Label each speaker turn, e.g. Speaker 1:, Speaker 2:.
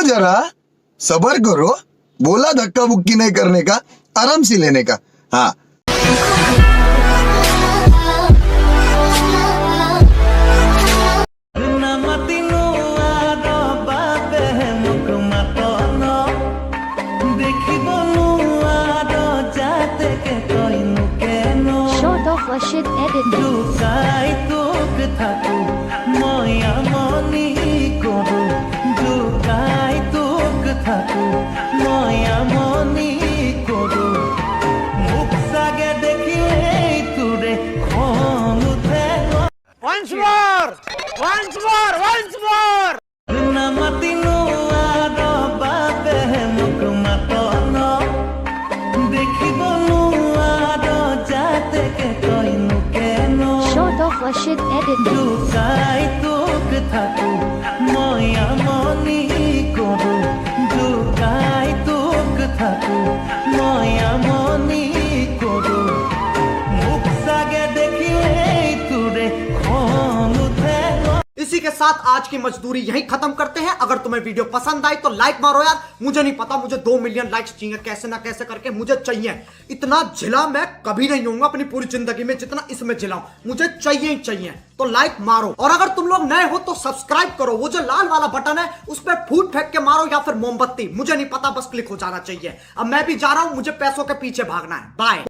Speaker 1: जरा, सबर करो। बोला धक्का बुक्की नहीं करने का, आराम से लेने का। हाँ
Speaker 2: Short of Rashid edit.
Speaker 3: Once more! Once more! Once more!
Speaker 2: Short of Rashid edit.
Speaker 3: इसी के साथ आज की मजदूरी यहीं खत्म करते हैं। अगर तुम्हें वीडियो पसंद आई तो लाइक मारो यार। मुझे नहीं पता, मुझे 2 मिलियन लाइक्स चाहिए, कैसे ना कैसे करके मुझे चाहिए। इतना झिला मैं कभी नहीं होऊंगा अपनी पूरी जिंदगी में जितना इसमें झिलाऊं। मुझे चाहिए ही चाहिए, तो लाइक मारो। और अगर तुम लोग नए हो तो सब्सक्राइब करो। वो जो लाल वाला बटन है उस पर फूट फेंक के मारो या फिर मोमबत्ती, मुझे नहीं पता, बस क्लिक हो जाना चाहिए। अब मैं भी जा रहा हूं, मुझे पैसों के पीछे भागना है। बाय।